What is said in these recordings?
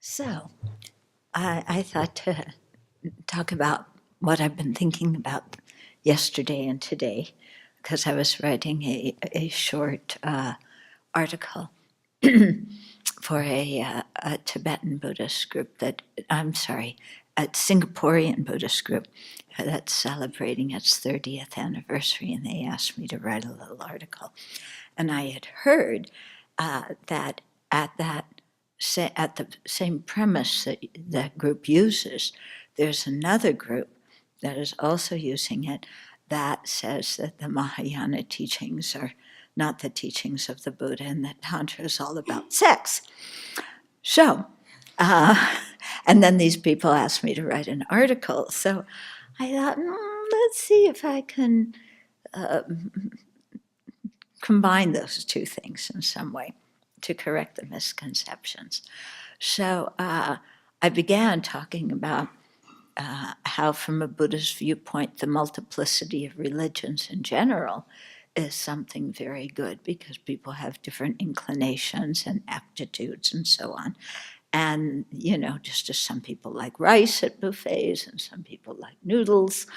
So, I thought to talk about what I've been thinking about yesterday and today, because I was writing a short article for a Tibetan Buddhist group a Singaporean Buddhist group that's celebrating its 30th anniversary, and they asked me to write a little article. And I had heard that at the same premise that that group uses, there's another group that is also using it that says that the Mahayana teachings are not the teachings of the Buddha and that Tantra is all about sex. So, and then these people asked me to write an article. So I thought, let's see if I can combine those two things in some way to correct the misconceptions. So I began talking about how, from a Buddhist viewpoint, the multiplicity of religions in general is something very good because people have different inclinations and aptitudes and so on. And, just as some people like rice at buffets and some people like noodles,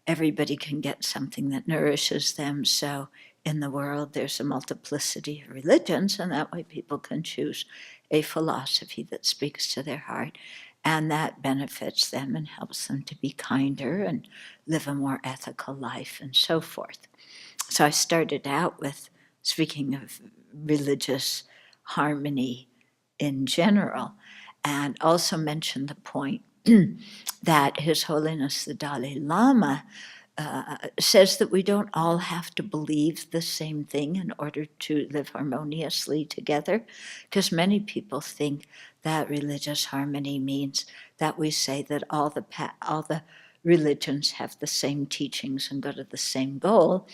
everybody can get something that nourishes them. So in the world, there's a multiplicity of religions, and that way people can choose a philosophy that speaks to their heart, and that benefits them and helps them to be kinder and live a more ethical life and so forth. So I started out with speaking of religious harmony in general, and also mentioned the point that His Holiness the Dalai Lama says that we don't all have to believe the same thing in order to live harmoniously together, because many people think that religious harmony means that we say that all the religions have the same teachings and go to the same goal.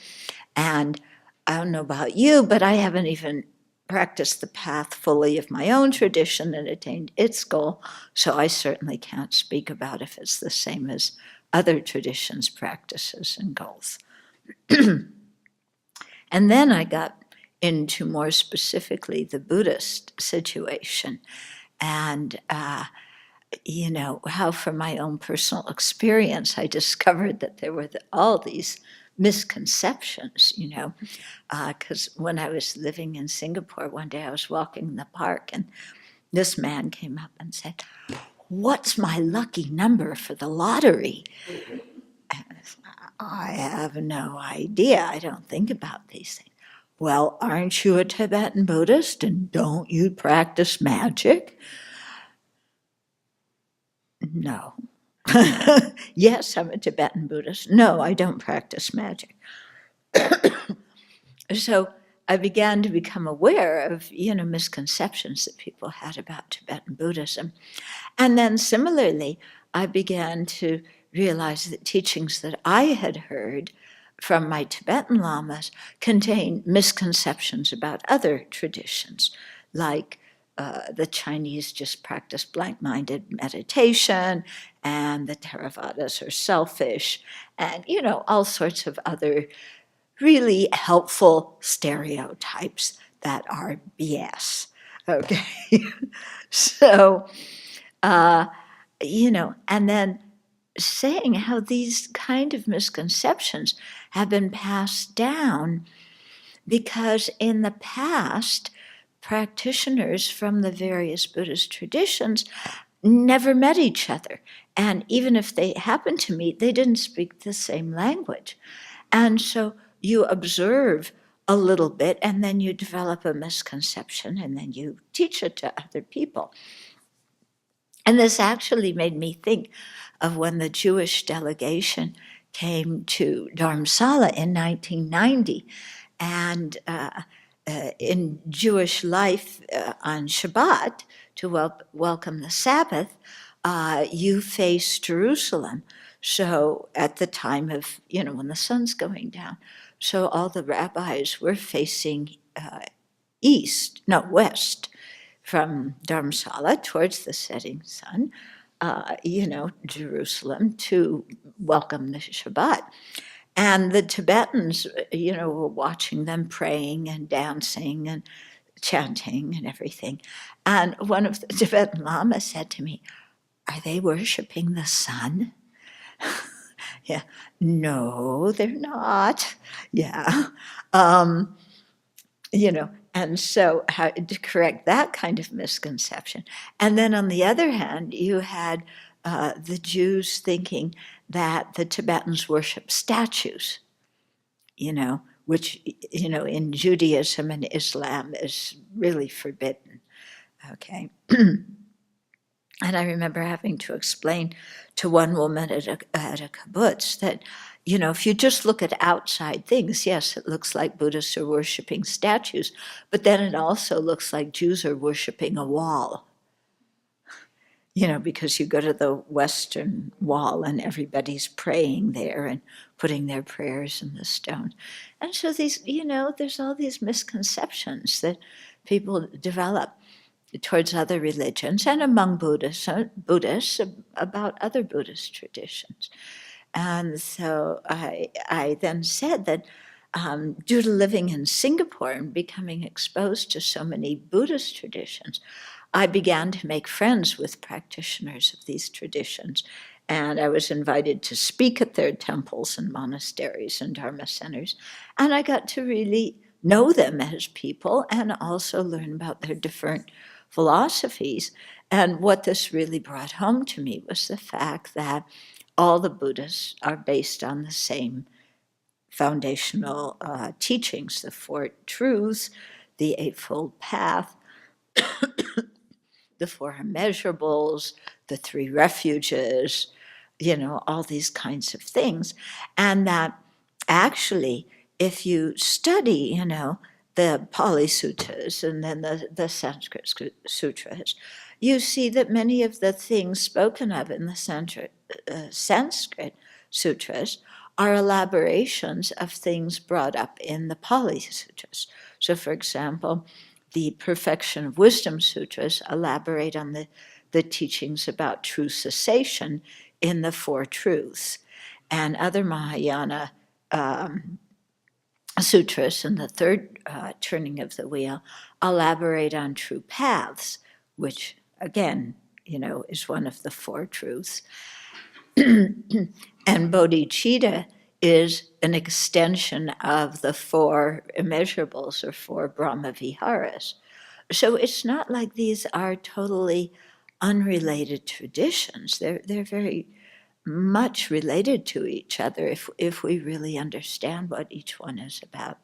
And I don't know about you, but I haven't even practiced the path fully of my own tradition and attained its goal, so I certainly can't speak about if it's the same as other traditions' practices and goals. And then I got into more specifically the Buddhist situation, and how from my own personal experience I discovered that there were all these misconceptions, because when I was living in Singapore, one day I was walking in the park and this man came up and said, "What's my lucky number for the lottery?" And I have no idea. I don't think about these things. "Well, aren't you a Tibetan Buddhist and don't you practice magic?" No. Yes, I'm a Tibetan Buddhist. No, I don't practice magic. So I began to become aware of, misconceptions that people had about Tibetan Buddhism. And then similarly, I began to realize that teachings that I had heard from my Tibetan lamas contain misconceptions about other traditions, like the Chinese just practice blank-minded meditation, and the Theravadas are selfish, and, all sorts of other really helpful stereotypes that are BS. Okay. So, and then saying how these kind of misconceptions have been passed down because in the past, practitioners from the various Buddhist traditions never met each other. And even if they happened to meet, they didn't speak the same language. And so you observe a little bit, and then you develop a misconception, and then you teach it to other people. And this actually made me think of when the Jewish delegation came to Dharamsala in 1990. And in Jewish life on Shabbat, to welcome the Sabbath, you face Jerusalem. So at the time of, when the sun's going down, so all the rabbis were facing west, from Dharamsala towards the setting sun, Jerusalem, to welcome the Shabbat. And the Tibetans, were watching them praying and dancing and chanting and everything. And one of the Tibetan lamas said to me, "Are they worshiping the sun?" Yeah. No, they're not. Yeah. Um, and so how to correct that kind of misconception. And then on the other hand, you had the Jews thinking that the Tibetans worship statues, which, in Judaism and Islam is really forbidden. Okay. And I remember having to explain to one woman at a kibbutz that, if you just look at outside things, yes, it looks like Buddhists are worshiping statues, but then it also looks like Jews are worshiping a wall, because you go to the Western Wall and everybody's praying there and putting their prayers in the stone. And so these, there's all these misconceptions that people develop towards other religions and among Buddhists about other Buddhist traditions. And so I then said that due to living in Singapore and becoming exposed to so many Buddhist traditions, I began to make friends with practitioners of these traditions. And I was invited to speak at their temples and monasteries and Dharma centers. And I got to really know them as people and also learn about their different philosophies. And what this really brought home to me was the fact that all the Buddhists are based on the same foundational teachings, the Four Truths, the Eightfold Path, the Four Immeasurables, the Three Refuges, all these kinds of things. And that actually, if you study, the Pali Sutras and then the Sanskrit Sutras, you see that many of the things spoken of in the Sanskrit Sutras are elaborations of things brought up in the Pali Sutras. So, for example, the Perfection of Wisdom Sutras elaborate on the teachings about true cessation in the Four Truths. And other Mahayana sutras in the third turning of the wheel elaborate on true paths, which again, is one of the Four Truths. And bodhicitta is an extension of the Four Immeasurables or Four Brahmaviharas. So it's not like these are totally unrelated traditions. They're very much related to each other if we really understand what each one is about.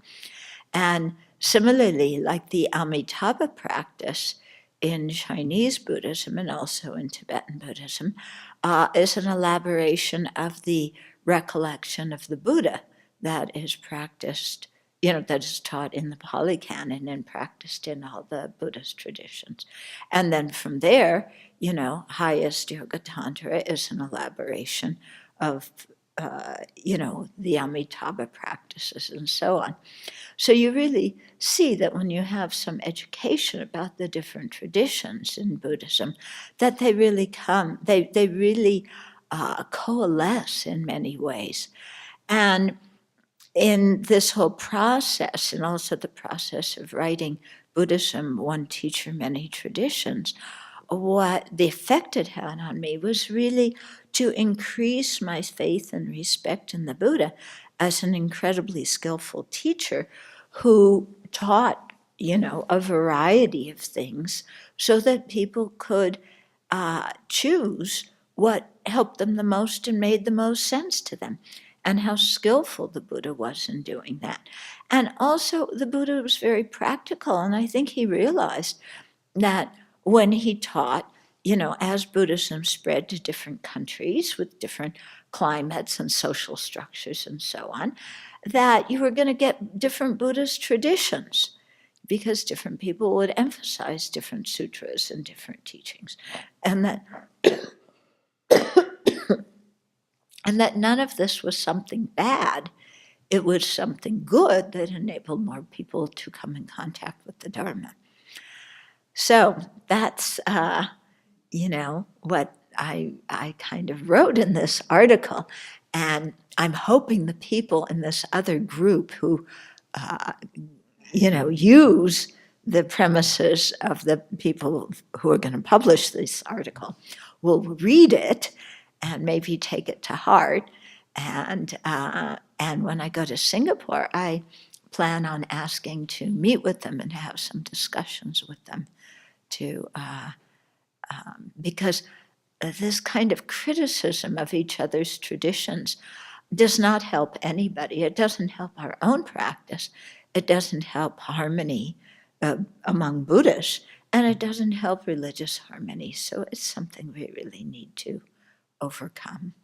And similarly, like the Amitabha practice in Chinese Buddhism and also in Tibetan Buddhism, is an elaboration of the recollection of the Buddha that is practiced, that is taught in the Pali Canon and practiced in all the Buddhist traditions. And then from there, highest Yoga Tantra is an elaboration of, the Amitabha practices and so on. So you really see that when you have some education about the different traditions in Buddhism, that they really coalesce in many ways. And in this whole process, and also the process of writing Buddhism, One Teacher, Many Traditions, what the effect it had on me was really to increase my faith and respect in the Buddha as an incredibly skillful teacher who taught, a variety of things so that people could choose what helped them the most and made the most sense to them, and how skillful the Buddha was in doing that. And also the Buddha was very practical, and I think he realized that when he taught, as Buddhism spread to different countries with different climates and social structures and so on, that you were going to get different Buddhist traditions because different people would emphasize different sutras and different teachings. And that and that none of this was something bad. It was something good that enabled more people to come in contact with the Dharma. So that's, what I kind of wrote in this article. And I'm hoping the people in this other group who, use the premises of the people who are going to publish this article will read it and maybe take it to heart. And when I go to Singapore, I plan on asking to meet with them and have some discussions with them because this kind of criticism of each other's traditions does not help anybody. It doesn't help our own practice. It doesn't help harmony among Buddhists, and it doesn't help religious harmony. So it's something we really need to overcome.